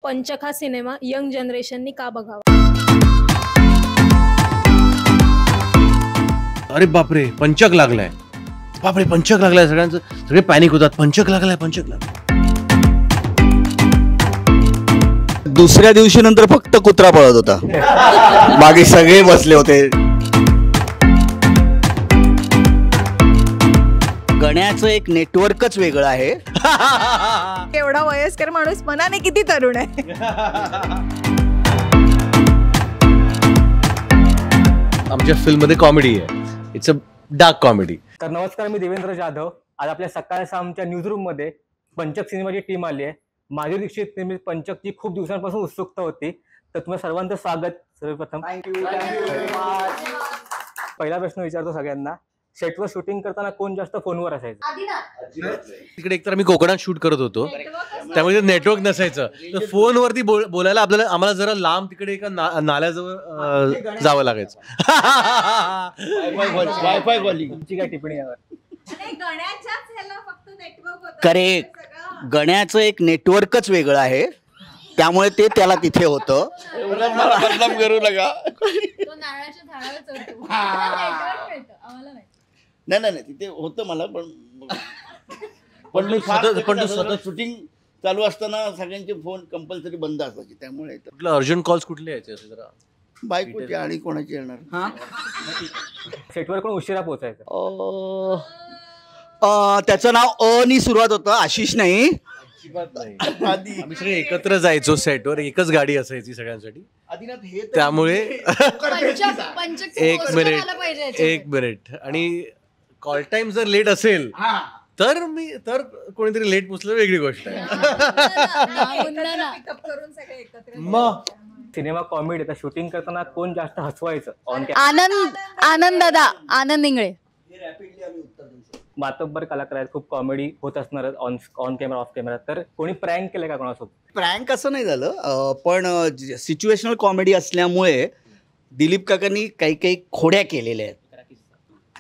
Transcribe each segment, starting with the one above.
पंचक हा cinema young जनरेशननी का बघावा? अरे बापरे, पंचक लागलाय. बापरे, पंचक लागलाय. सगळ्यांचं सगळे पॅनिक होतात. पंचक लागलाय, पंचक लागलाय. दुसऱ्या दिवशी नंतर फक्त कुत्रा पळत होता. बाकी सगळे बसले होते. गण्याचं एक नेटवर्कच वेगळं आहे. एवढा वयस्कर माणूस मनाने किती तरुण आहे. आमच्या फिल्म मध्ये कॉमेडी आहे. It's a dark comedy. तर नमस्कार, मी देवेंद्र जाधव. आज आपल्या सकाळ आमच्या न्यूज रूम मध्ये पंचक सिनेमाची टीम आली आहे. माधुरी दीक्षित निर्मित पंचकची खूप दिवसांपासून उत्सुकता होती. तर तुम्हाला सर्वांचं स्वागत. सर्वप्रथम थँक्यू. पहिला प्रश्न विचारतो सगळ्यांना. सेटवर शूटिंग करताना कोण जास्त फोनवर असायचं? तिकडे एकतर आम्ही कोकणात शूट करत होतो, त्यामुळे नेटवर्क नसायचं. तर फोनवरती बोलायला आम्हाला जरा लांब तिकडे एका नाल्याजवळ जावं लागायचं. Wifi calling. तुमची काय टिप्पणी यावर? करेक्ट. गण्याचं एक नेटवर्कच वेगळं आहे, त्यामुळे ते त्याला तिथे होतं. बदनाम करू नका. नाही तिथे होतं मला, पण मी सतत शूटिंग चालू असताना सगळ्यांचे फोन कंपल्सरी बंद असायचे. त्यामुळे अर्जंट कॉल्स कुठले यायचे असे जरा बायकोचे आणि कोणाचे येणार. सेटवर कोण उशिरा पोहोचायचं? त्याचं नाव नी सुरुवात होतं, आशिष नाही. आम्ही सगळे एकत्र जायचो सेटवर. एकच गाडी असायची सगळ्यांसाठी. त्यामुळे एक मिनिट आणि कॉल टाइम जर लेट असेल तर कोणीतरी लेट पोचलं वेगळी गोष्ट आहे. मग सिनेमा कॉमेडी. तर शूटिंग करताना कोण जास्त हसवायचं? आनंद दादा, आनंद इंगळे. मातब्बर कलाकार आहेत, खूप कॉमेडी होत असणार ऑन कॅमेरा ऑफ कॅमेरा. तर कोणी प्रँक केलं का कोणासोबत? प्रँक असं नाही झालं, पण सिच्युएशनल कॉमेडी असल्यामुळे दिलीप काकांनी काही खोड्या केलेल्या आहेत.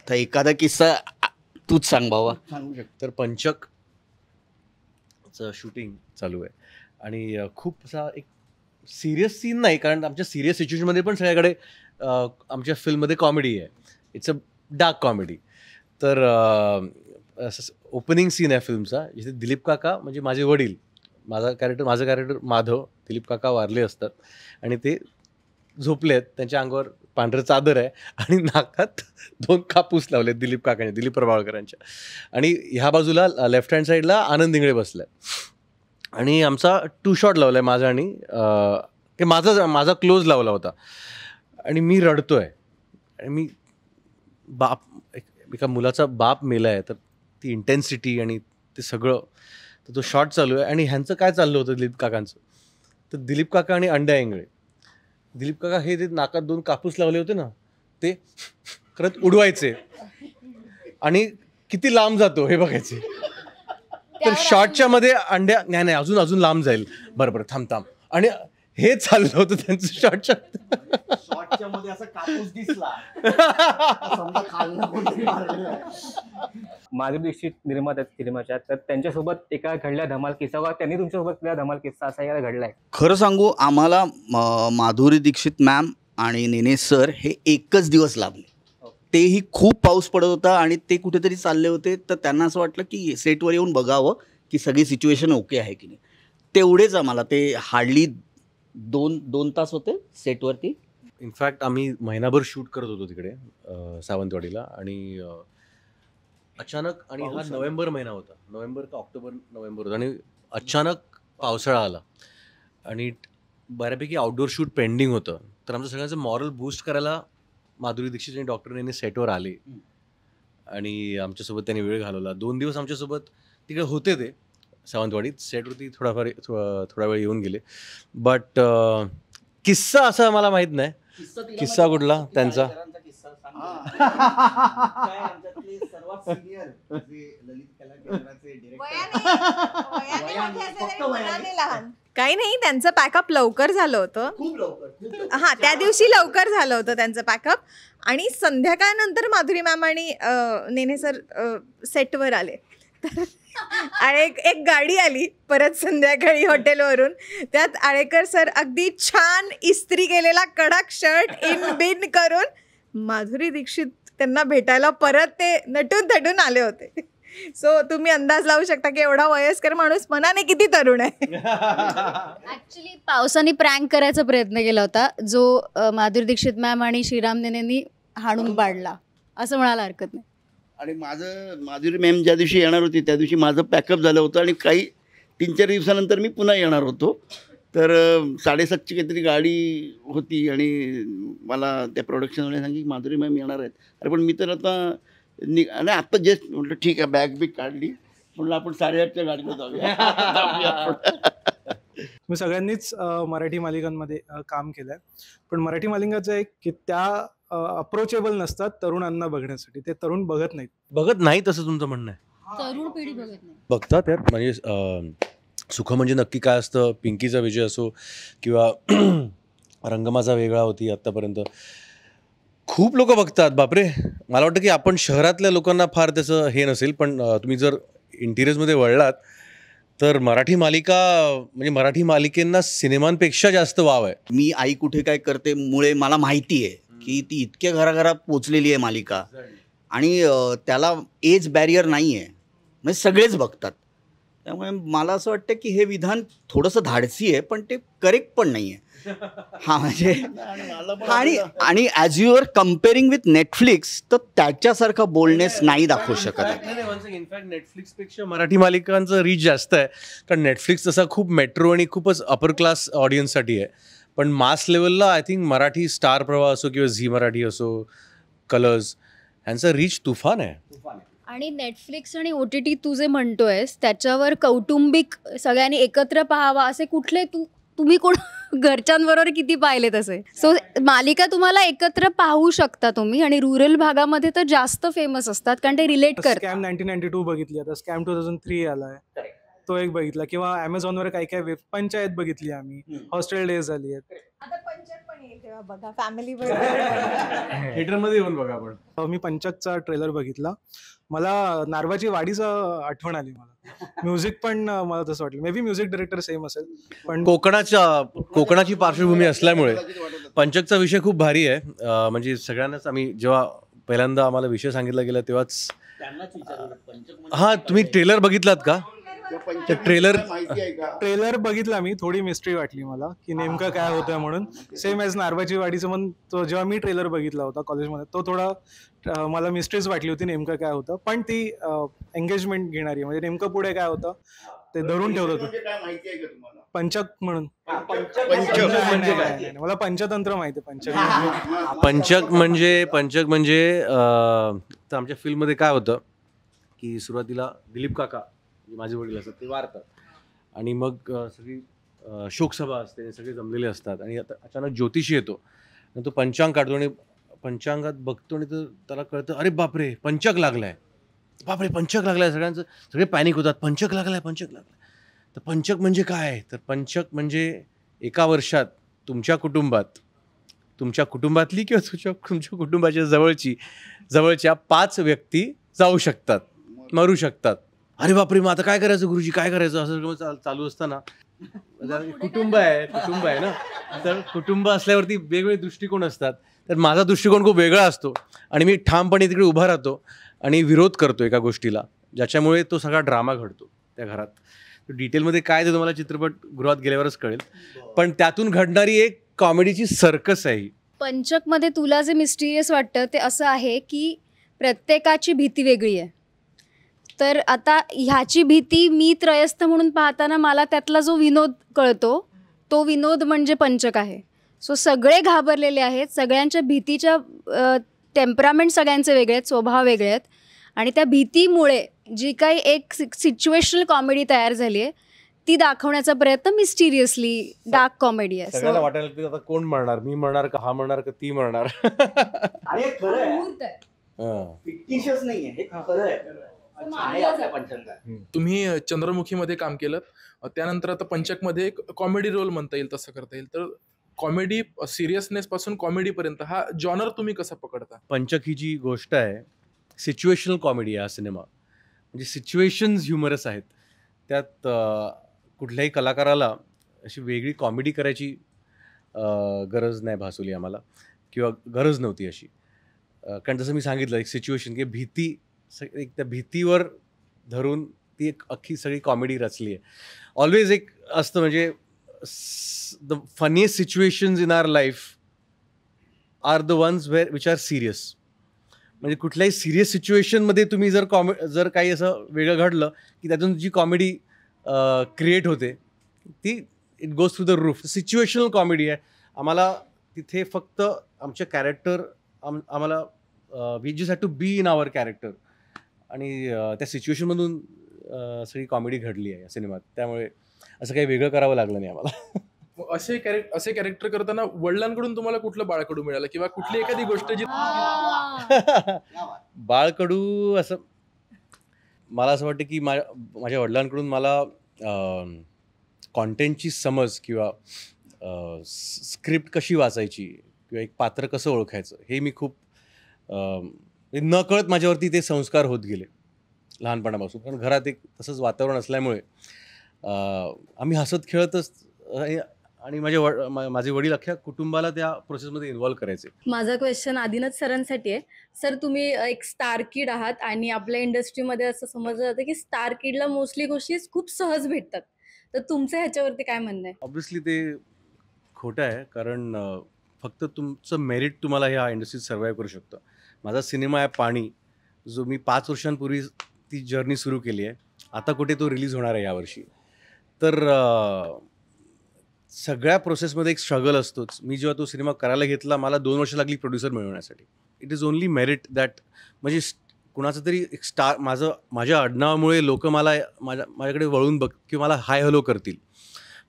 तर एखादा किस्सा तूच सांग बाबा. तर पंचक शूटिंग चालू आहे आणि खूप असा एक सिरियस सीन नाही, कारण आमच्या सिरियस सिच्युएशनमध्ये पण सगळ्याकडे आमच्या फिल्ममध्ये कॉमेडी आहे. It's a dark comedy. तर ओपनिंग सीन आहे फिल्मचा, जिथे दिलीप काका म्हणजे माझे वडील, माझं कॅरेक्टर माधव, दिलीप काका वारले असतात आणि ते झोपले आहेत. त्यांच्या अंगावर पांढरं चादर आहे आणि नाकात 2 कापूस लावले दिलीप काकांनी, दिलीप प्रभावळकरांच्या. आणि ह्या बाजूला लेफ्ट हँड साईडला आनंद इंगळे बसलाय आणि आमचा 2 शॉट लावलाय माझा आणि माझा क्लोज लावला होता. आणि मी रडतोय आणि मी एका मुलाचा बाप मेला आहे. तर ती इंटेन्सिटी आणि ते सगळं, तर तो शॉट चालू आहे. आणि ह्यांचं काय चाललं होतं दिलीप काकांचं, तर दिलीप काका आणि अंड्या इंगळे. दिलीप काका हे जे नाकात 2 कापूस लावले होते ना, ते करत उडवायचे आणि किती लांब जातो हे बघायचे. तर शॉटच्या मध्ये अंड्या नाही अजून लांब जाईल, बरोबर थांब. आणि हे चाललं होतं त्यांचं शॉटच्या मध्ये. असा कापूस दिसला. माधुरी दीक्षित निर्माता सिनेमाच्या, तर त्यांच्यासोबत एका घडल्या धमाल किस्सा, त्यांनी तुमच्यासोबत धमाल किस्सा असा एखादा घडलाय? खरं सांगू, आम्हाला माधुरी दीक्षित मॅम आणि नेने सर हे एकच दिवस लाभले. तेही खूप पाऊस पडत होता आणि ते कुठेतरी चालले होते. तर त्यांना असं वाटलं की सेटवर येऊन बघावं की सगळी सिच्युएशन ओके आहे की नाही. तेवढेच आम्हाला, ते हार्डली 2 तास होते सेटवरती. इनफॅक्ट आम्ही महिनाभर शूट करत होतो तिकडे सावंतवाडीला. आणि अचानक, आणि हा नोव्हेंबर महिना होता, नोव्हेंबर का नोव्हेंबर होता, आणि अचानक पावसाळा आला आणि बऱ्यापैकी आउटडोर शूट पेंडिंग होतं. तर आमचं सगळ्यांचं मॉरल बूस्ट करायला माधुरी दीक्षित आणि डॉक्टर नेने सेटवर आले आणि आमच्यासोबत त्यांनी वेळ घालवला. 2 दिवस आमच्यासोबत तिकडे होते. ते सावंतवाडीत सेटवरती थोडा वेळ येऊन गेले. बट किस्सा असा मला माहीत नाही. किस्सा कुठला त्यांचा? काही नाही, त्यांचं पॅकअप लवकर झालं होतं. हा, त्या दिवशी लवकर झालं होतं त्यांचं पॅकअप. आणि संध्याकाळनंतर माधुरी मॅम आणि नेने सर सेटवर आले. आणि एक गाडी आली परत संध्याकाळी हॉटेलवरून. त्यात आळेकर सर अगदी छान इस्त्री केलेला कडक शर्ट इन बिन करून माधुरी दीक्षित त्यांना भेटायला परत ते नटून थटून आले होते. सो तुम्ही अंदाज लावू शकता की एवढा वयस्कर माणूस मनाने किती तरुण आहे. ऍक्च्युली पावसाने प्रँक करायचा प्रयत्न केला होता, जो माधुरी दीक्षित मॅम आणि श्रीराम नेनेंनी हाणून पाडला असं म्हणायला हरकत नाही. आणि माझं माधुरी मॅम ज्या दिवशी येणार होती त्या दिवशी माझं पॅकअप झालं होतं आणि काही 3-4 दिवसानंतर मी पुन्हा येणार होतो. तर 7:30ची काहीतरी गाडी होती आणि मला त्या प्रोडक्शनवाले सांगितलं की माधुरी मॅम येणार आहेत. अरे पण मी तर आता आणि आत्ता जस्ट म्हटलं ठीक आहे, बॅग बिग काढली, म्हटलं आपण 8:30च्या गाडीला जाऊया. तुम्ही सगळ्यांनीच मराठी मालिकांमध्ये काम केलं आहे, पण मराठी मालिकाचं एक की त्या अप्रोचेबल नसतात तरुणांना बघण्यासाठी, ते तरुण बघत नाहीत. बघत नाही तसं तुमचं म्हणणं आहे? तरुण पिढी बघत नाही. बघतात यार, म्हणजे सुख म्हणजे नक्की काय असतं, पिंकीचा विजय असो किंवा रंगमाचा वेगळा होती आत्तापर्यंत, खूप लोक बघतात. बापरे, मला वाटतं की आपण शहरातल्या लोकांना फार त्याचं हे नसेल, पण तुम्ही जर इंटिरियर्समध्ये वळलात तर मराठी मालिका म्हणजे मराठी मालिकेंना सिनेमांपेक्षा जास्त वाव आहे. मी आई कुठे काय करते मुळे मला माहिती आहे की ती इतक्या घराघरात पोचलेली आहे मालिका आणि त्याला एज बॅरियर नाही आहे, म्हणजे सगळेच बघतात. त्यामुळे मला असं वाटतं की हे विधान थोडंसं धाडसी आहे पण ते करेक्ट पण नाही आहे. हां म्हणजे आणि as you are comparing with Netflix तर त्याच्यासारखं बोलणेस नाही दाखवू शकत आहे. इनफॅक्ट नेटफ्लिक्सपेक्षा मराठी मालिकांचं रीच जास्त आहे, कारण नेटफ्लिक्स तसा खूप मेट्रो आणि खूपच अपर क्लास ऑडियन्ससाठी आहे. पण मास लेवलला आय थिंक मराठी स्टार प्रवाह असो किंवा झी मराठी असो, कलर्स, ह्यांचा रीच तुफान आहे. आणि नेटफ्लिक्स आणि OTT तू जे म्हणतोयस त्याच्यावर कौटुंबिक सगळ्यांनी एकत्र पाहावा असे कुठले तुम्ही कोण घरच्यांबरोबर किती पाहिले तसे. सो मालिका तुम्हाला एकत्र पाहू शकता तुम्ही, आणि रुरल भागामध्ये तर जास्त फेमस असतात कारण ते रिलेट करतात. स्कॅम 1992 बघितली, आता स्कॅम 2003 आलाय, तो एक बघितला. किंवा ॲमेझॉनवर काही काही पंचायत बघितली आम्ही, हॉस्टेल डेज झाली आहेत. आता पंचक पण येईल तेव्हा बघा, फॅमिली बरोबर. थिएटरमध्ये येऊन बघा. आपण मी पंचकचा ट्रेलर बघितला, मला नारवाची वाडीचं आठवण आली. मला म्युझिक पण मला तसं वाटलं, may be music director same असेल, पण कोकणाची पार्श्वभूमी असल्यामुळे पंचकचा विषय खूप भारी आहे. म्हणजे सगळ्यांनाच आम्ही जेव्हा पहिल्यांदा आम्हाला विषय सांगितला गेला तेव्हाच, हां तुम्ही ट्रेलर बघितलात का? ट्रेलर बघितला मी, थोडी मिस्ट्री वाटली मला की नेमकं काय होतं म्हणून. सेम एज नारवाची वाडीचं पण तो जेव्हा मी ट्रेलर बघितला होता कॉलेजमध्ये, तो थोडा मला मिस्ट्रीच वाटली होती नेमकं काय होतं, पण ती एंगेजमेंट घेणारी, म्हणजे नेमकं पुढे काय होतं ते धरून ठेवत होतं. पंचक म्हणून मला पंचतंत्र माहिती आहे. पंचक म्हणजे तर आमच्या फिल्ममध्ये काय होतं की सुरुवातीला दिलीप काका माझे वडील असतात ते वारतात आणि मग सगळी शोकसभा असते, सगळे जमलेले असतात आणि आता अचानक ज्योतिषी येतो आणि तो पंचांग काढतो आणि पंचांगात बघतो आणि त्याला कळतं अरे बापरे पंचक लागलाय, बापरे पंचक लागलाय. सगळे पॅनिक होतात, पंचक लागलाय. तर पंचक म्हणजे काय? तर पंचक म्हणजे एका वर्षात तुमच्या कुटुंबातली किंवा तुमच्या कुटुंबाच्या जवळच्या 5 व्यक्ती जाऊ शकतात, मरू शकतात. अरे बापरे, मग आता काय करायचं गुरुजी, काय करायचं असं चालू असताना कुटुंब आहे ना, तर कुटुंब असल्यावरती वेगवेगळे दृष्टिकोन असतात. तर माझा दृष्टिकोन खूप वेगळा असतो आणि मी ठामपणे तिकडे उभा राहतो आणि विरोध करतो एका गोष्टीला, ज्याच्यामुळे तो सगळा ड्रामा घडतो त्या घरात. डिटेलमध्ये काय ते तुम्हाला चित्रपटगृहात गेल्यावरच कळेल, पण त्यातून घडणारी एक कॉमेडीची सर्कस आहे ही. पंचकमध्ये तुला जे मिस्टिरियस वाटतं ते असं आहे की प्रत्येकाची भीती वेगळी आहे. तर आता ह्याची भीती मी त्रयस्थ म्हणून पाहताना मला त्यातला जो विनोद कळतो तो विनोद म्हणजे पंचक आहे. सो सगळे घाबरलेले आहेत, सगळ्यांच्या भीतीच्या टेम्परामेंट सगळ्यांचे वेगळे आहेत, स्वभाव वेगळे आहेत, आणि त्या भीतीमुळे जी काही एक सिच्युएशनल कॉमेडी तयार झाली आहे ती दाखवण्याचा प्रयत्न मिस्टिरियसली डार्क कॉमेडी आहे. सगळ्यांना वाटायला की आता कोण मरणार, मी मरणार का, हा मरणार का, ती मरणार. तुम्ही चंद्रमुखीमध्ये काम केलं, त्यानंतर आता पंचकमध्ये एक कॉमेडी रोल म्हणता येईल तसं करता येईल, तर कॉमेडी सिरियसनेस पासून कॉमेडी पर्यंत हा जॉनर तुम्ही कसा पकडता? पंचक ही जी गोष्ट आहे सिच्युएशनल कॉमेडी आहे हा सिनेमा. म्हणजे सिच्युएशन्स ह्युमरस आहेत. त्यात कुठल्याही कलाकाराला अशी वेगळी कॉमेडी करायची गरज नाही भासवली आम्हाला, किंवा गरज नव्हती अशी. कारण जसं मी सांगितलं, एक सिच्युएशन की भीती, एक त्या भीतीवर धरून ती एक अख्खी सगळी कॉमेडी रचली आहे. ऑलवेज एक असतं, म्हणजे the funniest situations in our life are the ones which are serious. म्हणजे कुठल्याही सिरियस सिच्युएशनमध्ये तुम्ही जर काही असं वेगळं घडलं की त्यातून जी कॉमेडी क्रिएट होते ती it goes through the roof. Situational comedy आहे. आम्हाला तिथे फक्त आमचे कॅरेक्टर, आम्हाला we just had to be in our character, आणि त्या सिच्युएशनमधून सगळी कॉमेडी घडली आहे या सिनेमात. त्यामुळे असं काही वेगळं करावं लागलं नाही आम्हाला. मग असे कॅरेक्टर करताना वडिलांकडून तुम्हाला कुठलं बाळकडू मिळालं, किंवा कुठली एखादी गोष्ट जी बाळकडू, असं मला असं वाटतं की माझ्या वडिलांकडून मला कॉन्टेंटची समज, किंवा स्क्रिप्ट कशी वाचायची, किंवा एक पात्र कसं ओळखायचं, हे मी खूप नकळत माझ्यावरती ते संस्कार होत गेले लहानपणापासून. कारण घरात एक तसंच वातावरण असल्यामुळे आम्ही हसत खेळतच, आणि माझे वडील अख्ख्या कुटुंबाला त्या प्रोसेसमध्ये इन्व्हॉल्व करायचे. माझा क्वेश्चन आदिनाथ सरांसाठी आहे. सर, तुम्ही एक स्टार किड आहात आणि आपल्या इंडस्ट्रीमध्ये असं समजलं जातं की स्टार किडला मोस्टली गोष्टी खूप सहज भेटतात. तर तुमचं ह्याच्यावरती काय म्हणणं आहे? ऑब्व्हियसली ते खोटं आहे, कारण फक्त तुमचं मेरिट तुम्हाला ह्या इंडस्ट्रीत सर्व्हाइव्ह करू शकतं. माझा सिनेमा आहे पाणी, जो मी 5 वर्षांपूर्वी ती जर्नी सुरू केली आहे. आता कुठे तो रिलीज होणार आहे यावर्षी. तर सगळ्या प्रोसेसमध्ये एक स्ट्रगल असतोच. मी जेव्हा तो सिनेमा करायला घेतला, मला 2 वर्ष लागली प्रोड्युसर मिळवण्यासाठी. It is only merit that, म्हणजे कुणाचं तरी एक स्टार, माझ्या आडनावामुळे लोक माझ्याकडे वळून किंवा मला हाय हॅलो करतील,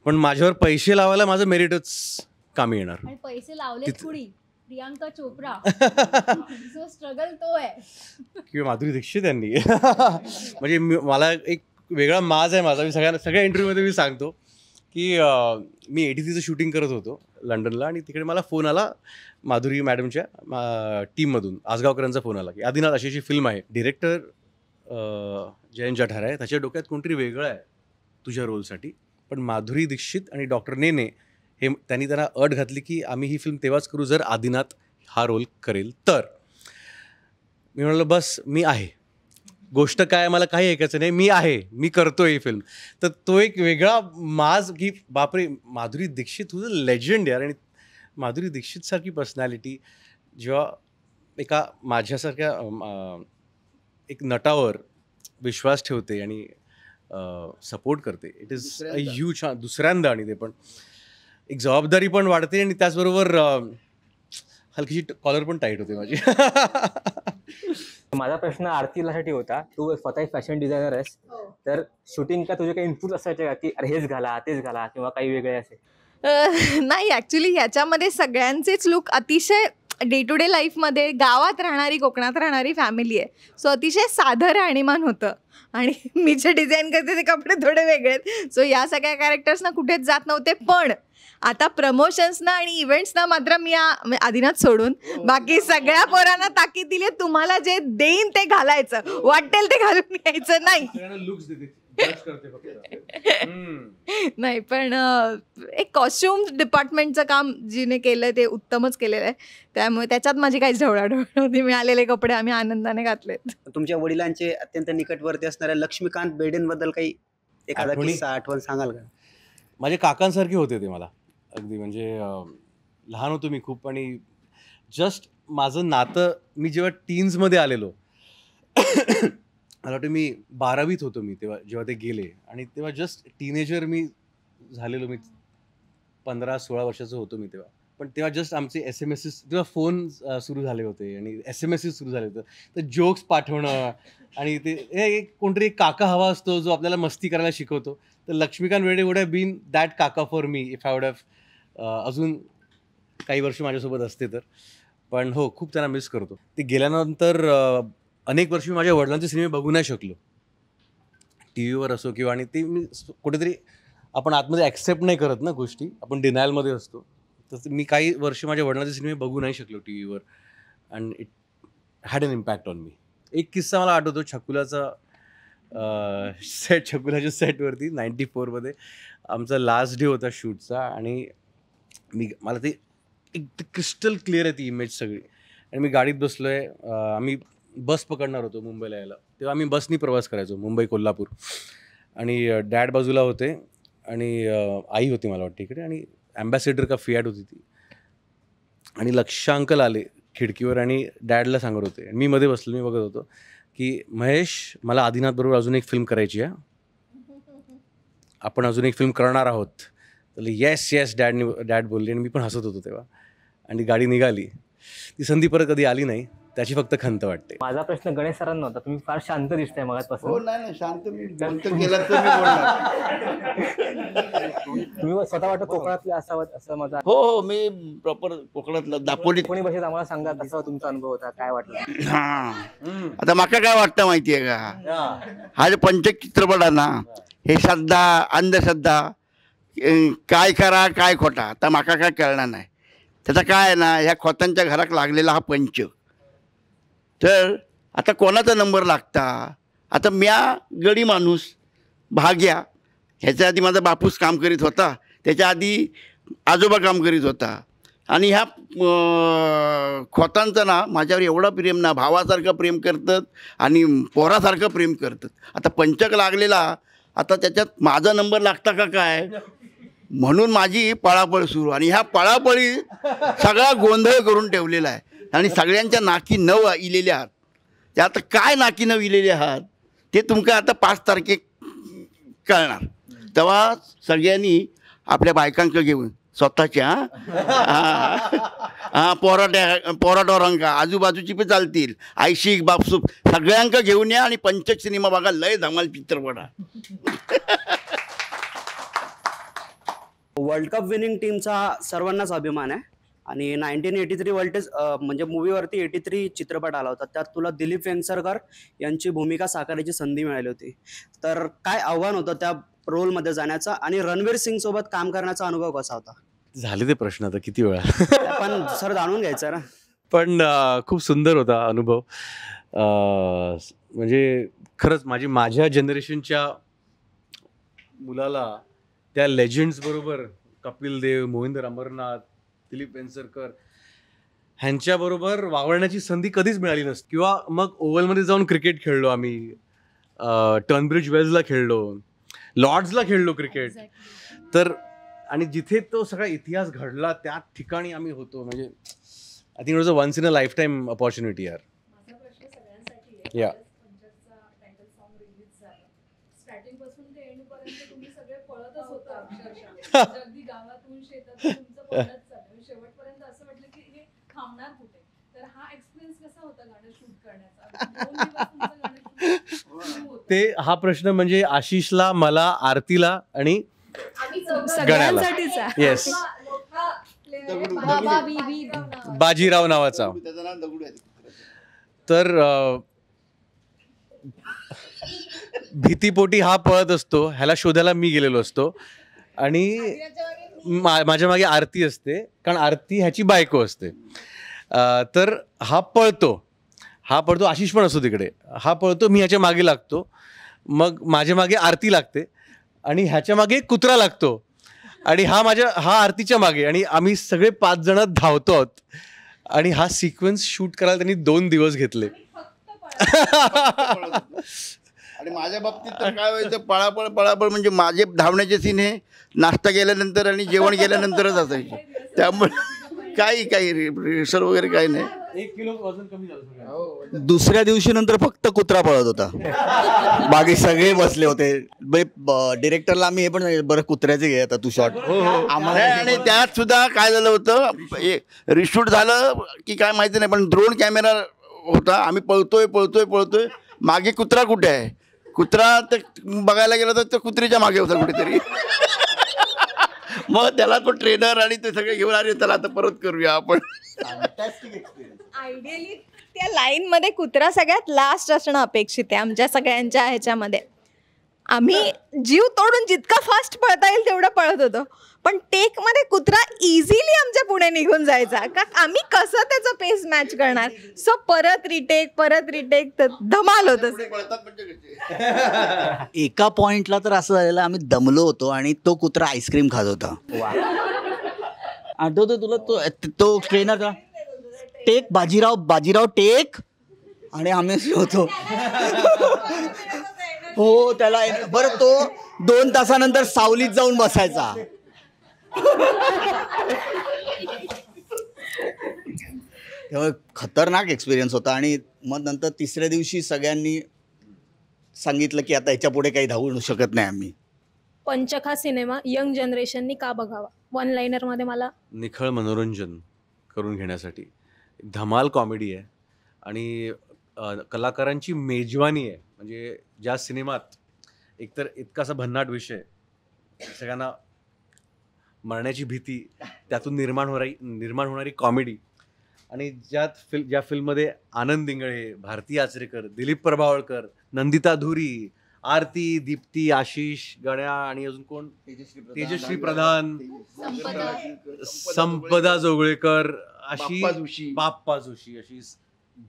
पण माझ्यावर पैसे लावायला माझं मेरिटच कामी येणार. आणि पैसे लावले थोडी प्रियांका चोप्रा, जो स्ट्रगल तो आहे, किंवा माधुरी दीक्षित यांनी. म्हणजे मला एक वेगळा माज आहे माझा. मी सगळ्या इंटरव्ह्यूमध्ये मी सांगतो की मी ATCचं शूटिंग करत होतो लंडनला, आणि तिकडे मला फोन आला माधुरी मॅडमच्या टीममधून, आसगावकरांचा फोन आला की आदिनाथ अशी अशी फिल्म आहे, डिरेक्टर जयंत जठार आहे, त्याच्या डोक्यात कोणतरी वेगळं आहे तुझ्या रोलसाठी, पण माधुरी दीक्षित आणि डॉक्टर नेने हे त्यांना अट घातली की आम्ही ही फिल्म तेव्हाच करू जर आदिनाथ हा रोल करेल तर. मी म्हणालो बस, मी आहे, गोष्ट काय मला काही ऐकायचं नाही, मी आहे, मी करतो ही फिल्म. तर तो एक वेगळा माज की बापरे, Madhuri Dixit who's a legend यार. आणि माधुरी दीक्षितसारखी पर्सनॅलिटी जेव्हा एका माझ्यासारख्या एक नटावर विश्वास ठेवते आणि सपोर्ट करते, इट इज अ ह्यूज. दुसऱ्यांदा, आणि ते पण एक जबाबदारी पण वाढते, आणि त्याचबरोबर हलकीशी कॉलर पण टाईट होते माझी. माझा प्रश्न आरतीलासाठी होता. तू स्वतः फॅशन डिझायनर आहेस, तर शूटिंग का तुझे काही इनपुट असायचे का की अरे हेच घाला तेच घाला, किंवा काही वेगळे असे? नाही, ॲक्च्युली ह्याच्यामध्ये सगळ्यांचेच लुक अतिशय डे टू डे लाईफमध्ये, गावात राहणारी, कोकणात राहणारी फॅमिली आहे, सो अतिशय साधं राहणीमान होतं. आणि मी जे डिझाईन करते ते कपडे थोडे वेगळे आहेत, सो या सगळ्या कॅरेक्टर्सना कुठेच जात नव्हते. पण आता प्रमोशन्सना आणि इव्हेंट्सना मात्र मी आदिनाथ सोडून बाकी सगळ्या पोरांना ताकीद दिली, तुम्हाला जे देईन ते घालायचं, वाटेल ते घालून यायचं नाही. नाही, पण एक कॉस्ट्युम डिपार्टमेंटचं काम जिने केलं ते उत्तमच केलेलं आहे, त्यामुळे त्याच्यात माझी काही ढवळाढवळ नव्हती. मिळालेले कपडे आम्ही आनंदाने घातलेत. तुमच्या वडिलांचे अत्यंत निकटवर्ती असणाऱ्या लक्ष्मीकांत बेर्डेंबद्दल काही एखादा आठवणी? किस्सा आठवण सांगाल का? माझे काकांसारखे होते ते मला अगदी. म्हणजे लहान होतो मी खूप, आणि जस्ट माझं नातं, मी जेव्हा टीन्समध्ये आलेलो, मला वाटतं मी 12वीत होतो मी तेव्हा, जेव्हा ते गेले, आणि तेव्हा जस्ट टीनेजर मी झालेलो. मी 15-16 वर्षाचं होतो मी तेव्हा. पण तेव्हा जस्ट आमचे SMS, तेव्हा फोन सुरू झाले होते आणि SMS सुरू झाले होते. तर जोक्स पाठवणं, आणि ते एक कोणतरी एक काका हवा असतो जो आपल्याला मस्ती करायला शिकवतो. तर Laxmikant Berde would have been that काका for me if I would have अजून काही वर्ष माझ्यासोबत असते तर. पण हो, खूप त्यांना मिस करतो. ते गेल्यानंतर अनेक वर्ष मी माझ्या वडिलांचे सिनेमे बघू नाही शकलो, टी व्हीवर असो किंवा, आणि ते मी कुठेतरी, आपण आतमध्ये ॲक्सेप्ट नाही करत ना गोष्टी, आपण डिनायलमध्ये असतो. तर मी काही वर्ष माझ्या वडिलांचे सिनेमे बघू नाही शकलो टी व्हीवर, and it had an impact on me. एक किस्सा मला आठवतो छकुलाचा. सेट छकुलाच्या सेटवरती 94मध्ये आमचा लास्ट डे होता शूटचा. आणि मला ते एक क्रिस्टल क्लिअर आहे ती इमेज सगळी. आणि मी गाडीत बसलो आहे, आम्ही बस पकडणार होतो मुंबईला यायला. तेव्हा आम्ही बसनी प्रवास करायचो मुंबई कोल्हापूर. आणि डॅड बाजूला होते आणि आई होती मला वाटतं इकडे, आणि ॲम्बॅसेडर का फियाट होती ती. आणि लक्ष अंकल आले खिडकीवर आणि डॅडला सांगत होते. आणि मी मध्ये बसलो, मी बघत होतो की महेश, मला आदिनाथ बरोबर अजून एक फिल्म करायची आहे, आपण अजून एक फिल्म करणार आहोत. तर येस येस डॅड बोलले. आणि मी पण हसत होतो तेव्हा. आणि गाडी निघाली. ती संधी परत कधी आली नाही, त्याची फक्त खंत वाटते. माझा प्रश्न गणेश सरांना होता. तुम्ही फार शांत दिसताय मगाचपासून. नाही शांत मी बोलतो गेला तर मी बोलणार. तुम्ही स्वतः वाटतं कोकणातले असावं असं माझा. हो मी प्रॉपर कोकणातला दापोली. कोणी भाषेत आम्हाला सांगा कसा तुमचा अनुभव होता, काय वाटलं? हा आता माका काय वाटतं माहितीये का, हा जे पंचक चित्रपट आहे ना, हे श्रद्धा अंधश्रद्धा काय खरा काय खोटा आता माका काय कळणार नाही. त्याचा काय आहे ना, ह्या खोतांच्या घरात लागलेला हा पंच. तर आता कोणाचा नंबर लागता. आता म्या गडी माणूस भाग्या, ह्याच्या आधी माझा बापूस काम करीत होता, त्याच्या आधी आजोबा काम करीत होता. आणि ह्या खोतांचं ना माझ्यावर एवढा प्रेम ना, भावासारखं प्रेम करतात आणि पोरासारखं प्रेम करतात. आता पंचक लागलेला, आता त्याच्यात माझा नंबर लागता का काय म्हणून माझी पळापळ सुरू. आणि ह्या पळापळी सगळा गोंधळ करून ठेवलेला आहे. आणि सगळ्यांच्या नाकी नव इलेले आहात. ते आता काय नाकी नव इलेले आहात ते तुमका आता 5 तारखेक कळणार. तेव्हा सगळ्यांनी आपल्या बायकांक घेऊन स्वतःच्या पोराटोरांका आजूबाजूची पण चालतील, आयशिक बापसूप सगळ्यांका घेऊन या आणि पंचक सिनेमा बघा. लय धमाल चित्रपट आहे. वर्ल्ड कप विनिंग टीमचा सर्वांनाच अभिमान आहे. आणि 1983 म्हणजे मूवीवरती 83 चित्रपट आला होता. त्यात तुला दिलीप वेंगसरकर यांची भूमिका साकारायची संधी मिळाली होती. तर काय आव्हान होतं त्या रोलमध्ये जाण्याचा आणि रणवीर सिंग सोबत काम करण्याचा अनुभव कसा होता? झाले ते प्रश्न आता किती वेळा. पण सर जाणून घ्यायचं ना. पण खूप सुंदर होता अनुभव. म्हणजे खरंच माझ्या जनरेशनच्या मुलाला त्या लेजंड्स बरोबर, कपिल देव, मोहिंदर अमरनाथ, दिलीप वेंगसरकर ह्यांच्याबरोबर वावरण्याची संधी कधीच मिळाली नसती. किंवा मग ओव्हलमध्ये जाऊन क्रिकेट खेळलो आम्ही, टर्नब्रिज वेल्सला खेळलो, लॉर्ड्सला खेळलो क्रिकेट. तर आणि जिथे तो सगळा इतिहास घडला त्या ठिकाणी आम्ही होतो. म्हणजे I think it was a once in a life time opportunity यार. या ते हा प्रश्न म्हणजे आशिषला, मला, आरतीला आणि गण्याला. येस, बाजीराव नावाचा. तर भीतीपोटी हा पळत असतो, ह्याला शोधायला मी गेलेलो असतो. आणि माझ्या मागे आरती असते, कारण आरती ह्याची बायको असते. तर हा पळतो, आशिष पण असतो तिकडे. हा पळतो, मी ह्याच्या मागे लागतो, मग माझ्या मागे आरती लागते आणि ह्याच्या मागे एक कुत्रा लागतो आणि हा आरतीच्या मागे. आणि आम्ही सगळे 5 जण धावतो आहोत. आणि हा सिक्वेन्स शूट करायला त्यांनी 2 दिवस घेतले. आणि माझ्या बाबतीत तर काय व्हायचं, पळापळ म्हणजे माझे धावण्याचे सीन हे नाश्ता केल्यानंतर आणि जेवण केल्यानंतरच असायचे. त्यामुळे काही रिहर्सल वगैरे काही नाही. 1 किलो वजन कमी झालं. दुसऱ्या दिवशी नंतर फक्त कुत्रा पळत होता, बाकी सगळे बसले होते. डिरेक्टरला आम्ही हे पण सांगितलं, बरं कुत्र्याचे घे आता तू शॉट आम्हाला. आणि त्यात सुद्धा काय झालं होतं, रिशूट झालं की काय माहिती नाही, पण ड्रोन कॅमेरा होता. आम्ही पळतोय, मागे कुत्रा कुठे आहे, कुत्रा तर बघायला गेला तर कुत्रीच्या मागे होता कुठेतरी. मग त्याला तो ट्रेनर आणि ते सगळे घेऊन आले, त्याला आता परत करूया आपण. आयडियली त्या लाईन मध्ये कुत्रा सगळ्यात लास्ट असणं अपेक्षित आहे आमच्या सगळ्यांच्या ह्याच्यामध्ये. आम्ही जीव तोडून जितका फास्ट पळता येईल तेवढं पळत होतो, पण टेक मध्ये कुत्रा इझिली आमच्या पुढे निघून जायचा का आम्ही कसं त्याचं पेस मॅच करणार. सो परत रिटेक तर धमाल होत. एका पॉइंटला तर असं झालेलं आम्ही दमलो होतो आणि तो कुत्रा आईस्क्रीम खात होता. आठवतो तुला तो ट्रेनर टेक बाजीराव टेक आणि आम्ही होतो. हो त्याला बरं तो 2 तासानंतर सावलीत जाऊन बसायचा. तेव्हा खतरनाक एक्सपिरियन्स होता. आणि मग नंतर तिसऱ्या दिवशी सगळ्यांनी सांगितलं की आता याच्या पुढे काही धावू शकत नाही आम्ही. पंचक हा सिनेमा यंग जनरेशननी का बघावा? वन लाइनरमध्ये मला निखळ मनोरंजन करून घेण्यासाठी धमाल कॉमेडी आहे आणि कलाकारांची मेजवानी आहे. म्हणजे ज्या सिनेमात एकतर इतकासा भन्नाट विषय, सगळ्यांना मरण्याची भीती, त्यातून निर्माण होणारी कॉमेडी आणि ज्या फिल्ममध्ये आनंद दिंगळे, भारती आचरेकर, दिलीप प्रभावळकर, नंदिता धुरी, आरती, दीप्ती, आशिष, गण्या आणि अजून कोण, तेजश्री प्रधान, संपदा जोगळेकर, अशी बाप्पा जोशी, अशी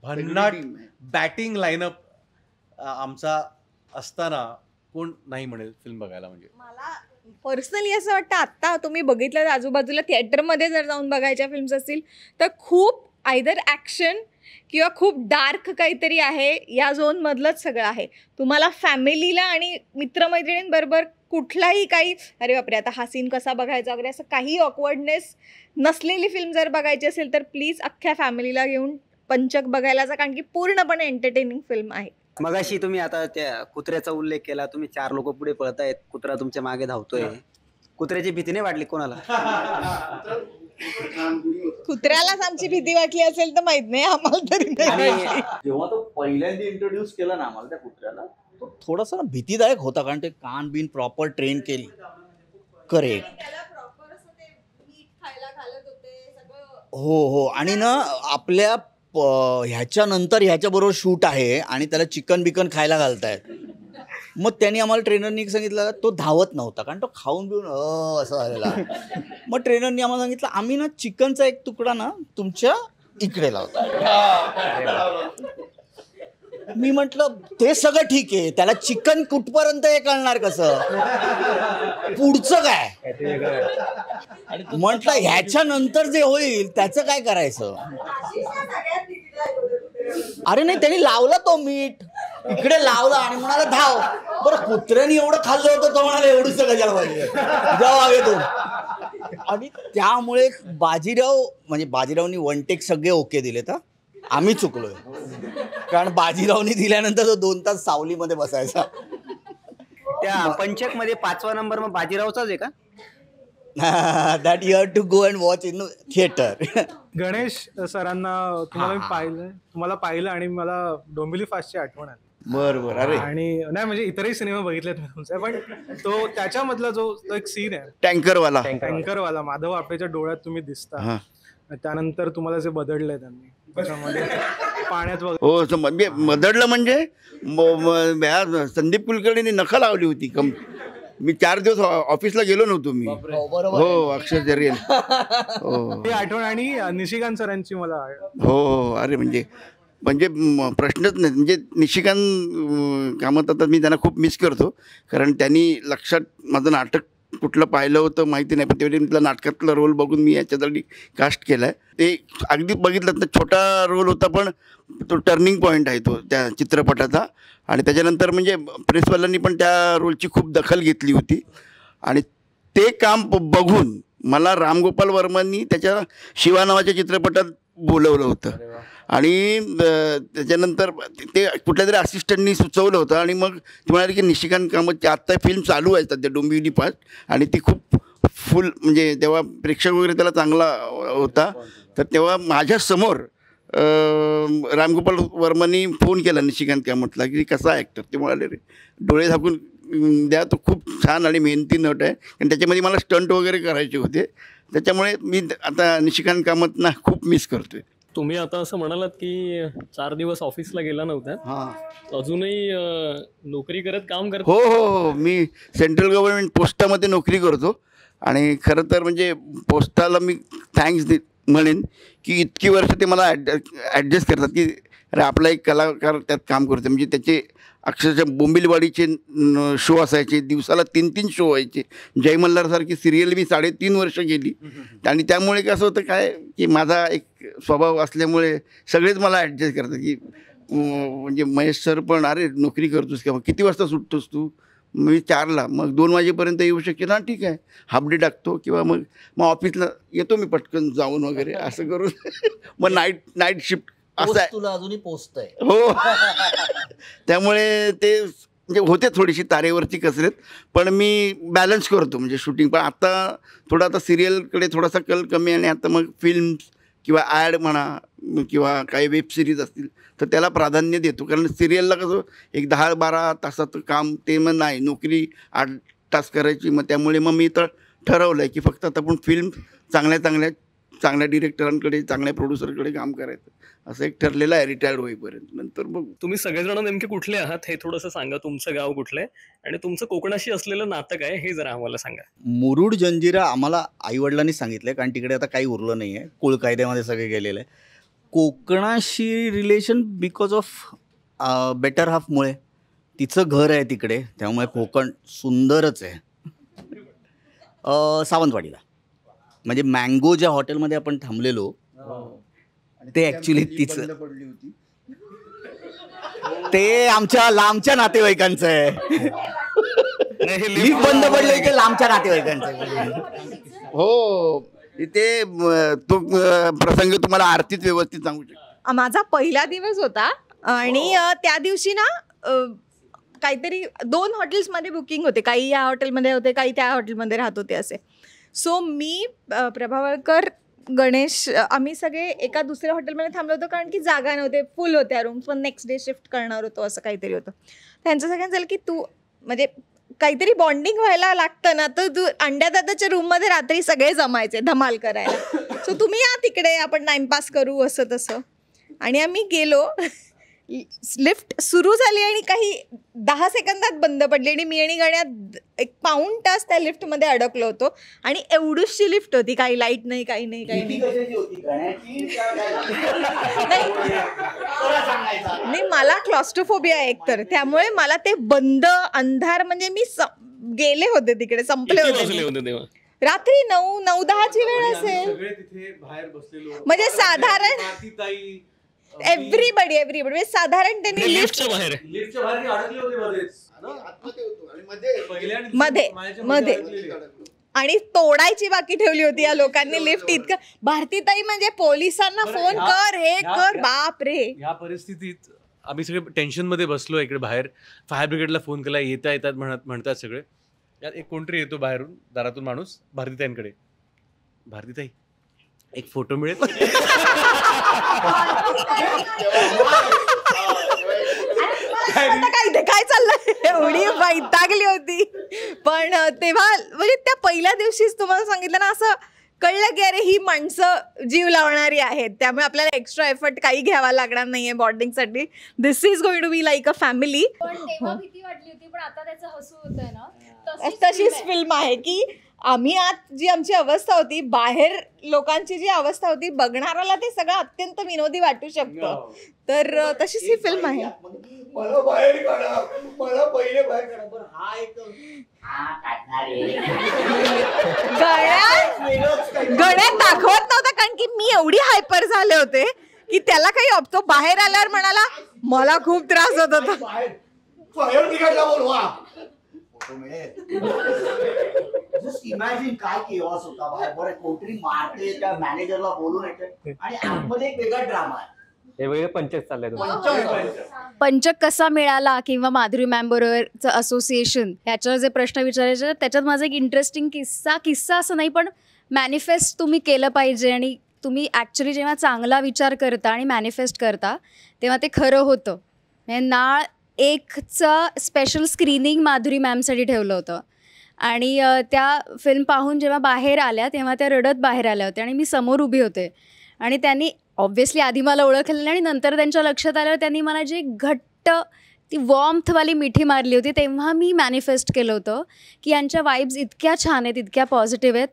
भन्नाट बॅटिंग लाईनअप आमचा असताना कोण नाही म्हणेल फिल्म बघायला. म्हणजे मला पर्सनली असं वाटतं आत्ता तुम्ही बघितलं आजूबाजूला थिएटरमध्ये जर जाऊन बघायच्या फिल्म्स असतील तर खूप आयदर ॲक्शन किंवा खूप डार्क काहीतरी आहे, या झोनमधलंच सगळं आहे. तुम्हाला फॅमिलीला आणि मित्रमैत्रिणींबरोबर कुठलाही काही अरे बापरे आता हा सीन कसा बघायचा वगैरे असं काही ऑकवर्डनेस नसलेली फिल्म जर बघायची असेल तर प्लीज अख्ख्या फॅमिलीला घेऊन पंचक बघायला जा, कारण की पूर्णपणे एंटरटेनिंग फिल्म आहे. मगाशी तुम्ही आता त्या कुत्र्याचा उल्लेख केला. तुम्ही 4 लोक पुढे पळतायत, कुत्रा तुमच्या मागे धावतोय. कुत्र्याची भीती नाही वाटली कोणाला? कुत्र्यालाच आमची भीती वाटली असेल तर माहित नाही, आम्हाला तरी नाही. जेव्हा तो पहिल्यांदा इंट्रोड्यूस केला ना आम्हाला त्या कुत्र्याला, तो थोडासा भीतीदायक होता कारण ते कान बिन प्रॉपर ट्रेन केली. करेक्ट. हो आणि ना आपल्या ह्याच्यानंतर ह्याच्याबरोबर शूट आहे आणि त्याला चिकन बिकन खायला घालतायत. मग त्यांनी आम्हाला ट्रेनरनी सांगितलं तो धावत नव्हता कारण तो खाऊन पिऊन असं झालेला. मग ट्रेनरनी आम्हाला सांगितलं आम्ही ना चिकनचा एक तुकडा ना तुमच्या इकडे लावतो. मी म्हटलं ते सगळं ठीक आहे, त्याला चिकन कुठपर्यंत हे कळणार कसं, पुढचं काय. म्हटलं ह्याच्यानंतर जे होईल त्याचं काय करायचं. अरे नाही त्यांनी लावला तो मीठ इकडे लावला आणि म्हणाला धाव. बरं कुत्र्याने एवढं खाल्लं होतं तो म्हणाला एवढं सगळं झालं पाहिजे जाऊ तो. आणि त्यामुळे बाजीरावनी 1 टेक सगळे ओके दिले तर आम्ही चुकलोय. कारण बाजीरावनी दिल्यानंतर तो 2 तास सावलीमध्ये बसायचा. त्या पंचक मध्ये 5वा नंबर मग बाजीरावचाच आहे का? That you have to go and watch in theatre. Ganesh सरांना तुम्हाला पाहिलं आणि मला डोंबिवली फास्टची आठवण आली. बरोबर. अरे आणि नाही म्हणजे इतरही सिनेमा बघितलेत मी तुमचे, पण तो त्याच्यामधला जो एक सीन आहे टँकरवाला माधव आपल्याच्या डोळ्यात तुम्ही दिसता, त्यानंतर तुम्हाला जे बदललंय त्यांनी त्याच्यामध्ये पाण्यात हो म्हणजे बदललं म्हणजे संदीप कुलकर्णीने नखा लावली होती. मी 4 दिवस ऑफिसला गेलो नव्हतो मी. हो अक्षरशः रिअल. हो आठवण. आणि निशिकांत सरांची मला हो अरे म्हणजे प्रश्नच नाही. म्हणजे निशिकांत कामत आता मी त्यांना खूप मिस करतो कारण त्यांनी लक्षात माझं नाटक कुठलं पाहिलं होतं माहिती नाही, पण तेवढी त्याला नाटकातला रोल बघून मी याच्यासाठी कास्ट केला आहे. ते अगदी बघितलं तर छोटा रोल होता पण तो टर्निंग पॉईंट आहे तो त्या चित्रपटाचा. आणि त्याच्यानंतर म्हणजे प्रेसवाल्यांनी पण त्या रोलची खूप दखल घेतली होती आणि ते काम बघून मला रामगोपाल वर्मांनी त्याच्या शिवा नावाच्या चित्रपटात बोलवलं होतं. आणि त्याच्यानंतर ते कुठल्या तरी असिस्टंटनी सुचवलं होतं आणि मग ते म्हणाले की निशिकांत कामतची आत्ता फिल्म चालू आहे सध्या डोंबिवली फास्ट आणि ती खूप फुल म्हणजे तेव्हा प्रेक्षक वगैरे त्याला चांगला होता. तर तेव्हा माझ्यासमोर रामगोपाल वर्मांनी फोन केला निशिकांत कामतला की कसा ॲक्टर. ते म्हणाले रे डोळे झाकून द्या, तो खूप छान आणि मेहनती नट आहे. आणि त्याच्यामध्ये मला स्टंट वगैरे करायचे होते, त्याच्यामुळे मी आता निशिकांत कामतना खूप मिस करतो आहे. तुम्ही आता असं म्हणालात की 4 दिवस ऑफिसला गेला नव्हता. हां अजूनही नोकरी करत काम करत? हो हो मी सेंट्रल गव्हर्नमेंट पोस्टामध्ये नोकरी करतो आणि खरं तर म्हणजे पोस्टाला मी थँक्स म्हणेन की इतकी वर्ष ते मला ॲडजस्ट करतात की अरे आपला एक कलाकार त्यात काम करतो. म्हणजे त्याचे अक्षरशः बोंबिलवाडीचे शो असायचे, दिवसाला 3-3 शो व्हायचे. जय मल्हारसारखी सिरियल मी 3.5 वर्ष केली. आणि त्यामुळे कसं होतं काय की माझा एक स्वभाव असल्यामुळे सगळेच मला ॲडजस्ट करतात की म्हणजे महेश सर पण अरे नोकरी करतोस का, किती वाजता सुटतोस तू? मी 4ला, मग 2 वाजेपर्यंत येऊ शकेल. हां ठीक आहे, हाफ डे टाकतो किंवा मग ऑफिसला येतो मी पटकन जाऊन वगैरे असं करून मग नाईट शिफ्ट असं आहे. तुला अजूनही पोचतंय. हो त्यामुळे ते म्हणजे होते थोडीशी तारेवरची कसरत, पण मी बॅलन्स करतो म्हणजे शूटिंग. पण आता सिरियलकडे थोडासा कल कमी, आणि आता मग फिल्म्स किंवा ॲड म्हणा किंवा काही वेब सिरीज असतील तर त्याला प्राधान्य देतो. कारण सिरियलला कसं एक 10-12 तासाचं काम, ते मग नाही, नोकरी 8 तास करायची. मग त्यामुळे मग मी तर ठरवलं आहे की फक्त आता आपण फिल्म चांगल्या डिरेक्टरांकडे, चांगल्या प्रोड्युसरकडे काम करायचं, असं एक ठरलेलं आहे रिटायर्ड होईपर्यंत. नंतर बघू. तुम्ही सगळेजण नेमके कुठले आहात हे थोडंसं सांगा. तुमचं गाव कुठलं आहे आणि तुमचं कोकणाशी असलेलं नातं काय हे जरा आम्हाला सांगा. मुरुड जंजिरा आम्हाला आईवडिलांनी सांगितलं, कारण तिकडे आता काही उरलं नाही आहे, कुळ कायद्यामध्ये सगळे गेलेलं आहे. कोकणाशी रिलेशन बिकॉज ऑफ बेटर हाफमुळे. तिचं घर आहे तिकडे, त्यामुळे कोकण सुंदरच आहे. सावंतवाडीला म्हणजे मँगो ज्या हॉटेलमध्ये आपण थांबलेलो ते ॲक्च्युली तिचं, ते आमच्या लांबच्या नातेवाईकांचं आहे. लिफ्ट बंद पडलं की लांबच्या नातेवाईकांचं आहे. हो, ते तो प्रसंग तुम्हाला आरतीच व्यवस्थित सांगू शकतो. माझा पहिला दिवस होता आणि त्या दिवशी ना काहीतरी 2 हॉटेल्समध्ये बुकिंग होते, काही या हॉटेलमध्ये होते, काही त्या हॉटेलमध्ये राहत होते असे. सो मी, प्रभावळकर, गणेश, आम्ही सगळे एका दुसऱ्या हॉटेलमध्ये थांबलो होतो, कारण की जागा नव्हते, फुल होत्या रूम्स, पण नेक्स्ट डे शिफ्ट करणार होतो असं काहीतरी होतं. त्यांचं सगळ्यांचं झालं की तू म्हणजे काहीतरी बॉन्डिंग व्हायला लागतं ना, तर तू अंड्या दादाच्या रूममध्ये रात्री सगळे जमायचे धमाल करायला. सो तुम्ही या तिकडे, आपण टाइमपास करू असं तसं. आणि आम्ही गेलो, लिफ्ट सुरू झाली आणि काही 10 सेकंदात बंद पडली आणि मी आणि गण्यात 1 पाऊण तास त्या लिफ्टमध्ये अडकलो होतो. आणि एवढीशी लिफ्ट होती, काही लाईट नाही, काही नाही. नाही, मला क्लॉस्ट्रोफोबिया आहे एकतर, त्यामुळे मला ते बंद अंधार, म्हणजे मी गेले होते तिकडे, संपले होते. रात्री 9-10ची वेळ असेल, म्हणजे साधारण एव्हरीबडी म्हणजे साधारण त्यांनी लिफ्टच्या बाहेर मध्ये आणि तोडायची बाकी ठेवली होती या लोकांनी लिफ्ट. इतकं भारतीताई म्हणजे पोलिसांना फोन कर, हे कर, बाप रे. या परिस्थितीत आम्ही सगळे टेन्शनमध्ये बसलो. इकडे बाहेर फायर ब्रिगेडला फोन केला, येतात म्हणतात सगळे. यात एक कोणतरी येतो बाहेरून, दारातून माणूस, भारतीताईंकडे, भारतीताई एक फोटो मिळेल. काय चाललंय, एवढी वैतागली होती. पण तेव्हा म्हणजे त्या पहिल्या दिवशीच तुम्हाला सांगितलं ना, असं कळलं की अरे ही माणसं जीव लावणारी आहेत, त्यामुळे आपल्याला एक्स्ट्रा एफर्ट काही घ्यावा लागणार नाहीये बॉन्डिंगसाठी. This is going to be like a family. पण तेव्हा भीती वाटली होती, पण आता त्याचं हसू होतंय ना. तशीच फिल्म आहे की आम्ही आत जी आमची अवस्था होती, बाहेर लोकांची जी अवस्था होती, बघणाऱ्याला ते सगळं अत्यंत विनोदी वाटू शकतं. तर तशीच ही फिल्म आहे. गण्यात दाखवत नव्हता, कारण की मी एवढी हायपर झाले होते की त्याला काही तो बाहेर आल्यावर म्हणाला मला खूप त्रास होत होता. जस्ट इमॅजिन काय केओस होता बाहेर. बरं, कोणतरी मारते, त्या मॅनेजरला बोलून येते आणि आतमध्ये एक वेगळा ड्रामा आहे. हे वेगळे पंचक चाललंय. पंचक कसा मिळाला किंवा माधुरी मॅम बरोबरचं असोसिएशन, ह्याच्यावर जे प्रश्न विचारायचे, त्याच्यात माझा एक इंटरेस्टिंग किस्सा असं नाही, पण मॅनिफेस्ट तुम्ही केलं पाहिजे. आणि तुम्ही ॲक्च्युली जेव्हा चांगला विचार करता आणि मॅनिफेस्ट करता तेव्हा ते खरं होतं. म्हणजे नाळ 1चं स्पेशल स्क्रीनिंग माधुरी मॅमसाठी ठेवलं होतं आणि त्या फिल्म पाहून जेव्हा बाहेर आल्या तेव्हा त्या रडत बाहेर आल्या होत्या आणि मी समोर उभी होते. आणि त्यांनी ऑब्व्हियसली आधी मला ओळखलेलं आणि नंतर त्यांच्या लक्षात आल्यावर त्यांनी मला जी घट्ट ती वॉर्मथवाली मिठी मारली होती, तेव्हा मी मॅनिफेस्ट केलं होतं की यांच्या वाईब्स इतक्या छान आहेत, इतक्या पॉझिटिव्ह आहेत,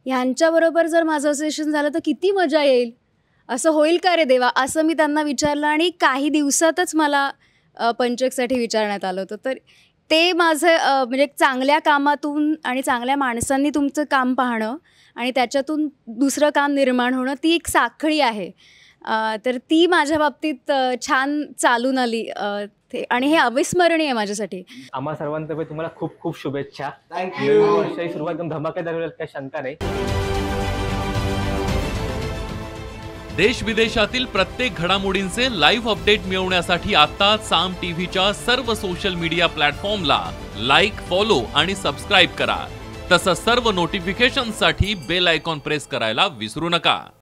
ह्यांच्याबरोबर जर माझं सेशन झालं तर किती मजा येईल, असं होईल का रे देवा, असं मी त्यांना विचारलं आणि काही दिवसातच मला पंचकसाठी विचारण्यात आलं होतं. तर ते माझं म्हणजे चांगल्या कामातून आणि चांगल्या माणसांनी तुमचं काम पाहणं आणि त्याच्यातून दुसरं काम निर्माण होणं, ती एक साखळी आहे. तर ती माझ्या बाबतीत छान चालून आली आणि हे अविस्मरणीय आहे माझ्यासाठी. आम्हा सर्वांतर्फे तुम्हाला खूप खूप शुभेच्छा. नवीन वर्षाची सुरुवात एकदम धमाकेदार होईल, काही शंका नाही. देश विदेशातील प्रत्येक घडामोडींचे लाईव्ह अपडेट मिळवण्यासाठी आता साम टीव्हीच्या सर्व सोशल मीडिया प्लॅटफॉर्मला लाईक, फॉलो आणि सबस्क्राईब करा. तसंच सर्व नोटिफिकेशनसाठी बेल आयकॉन प्रेस करायला विसरू नका.